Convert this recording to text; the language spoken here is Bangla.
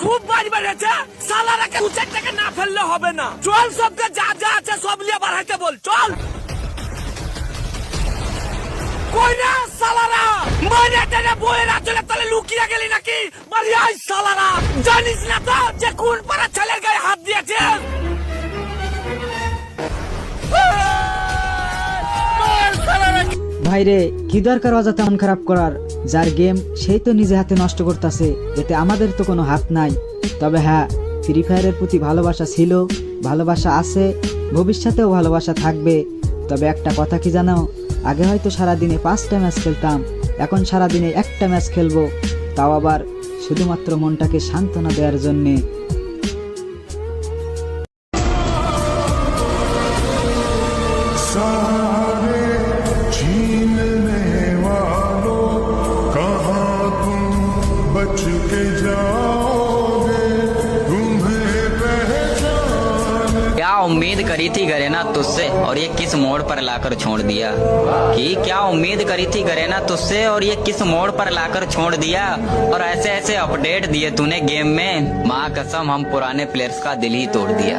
খুব বাড়ি বেড়েছে, সালারাকে 2-4 টাকা না ফেললে হবে না। চল সবকে যা যা আছে সব নিয়ে বাড়াইতে বল, চল। কই না সালারা, মাইরে টেনে বইয়ের আঁচলে তলে লুকিয়ে গেলি নাকি? বাড়ি আয় সালারা, জানিস না তো যে কোন পাড়ার ছেলের গায়ে হাত দিয়েছে? ভাইরে কি দরকার অযথা মন খারাপ করার? যার গেম সেই তো নিজে হাতে নষ্ট করতেছে, এতে আমাদের তো কোনো হাত নাই। তবে হ্যাঁ, ফ্রি ফায়ারের প্রতি ভালোবাসা ছিল, ভালোবাসা আছে, ভবিষ্যতেও ভালোবাসা থাকবে। তবে একটা কথা কি জানো, আগে হয়তো সারাদিনে 5টা ম্যাচ খেলতাম, এখন সারাদিনে একটা ম্যাচ খেলবো, তাও আবার শুধুমাত্র মনটাকে সান্ত্বনা দেওয়ার জন্যে। क्या उम्मीद करी थी गरेना तुझसे और ये किस मोड़ पर लाकर छोड़ दिया? कि क्या उम्मीद करी थी गरेना तुझसे और ये किस मोड़ पर लाकर छोड़ दिया? और ऐसे ऐसे अपडेट दिए तूने गेम में, माँ कसम हम पुराने प्लेयर्स का दिल ही तोड़ दिया।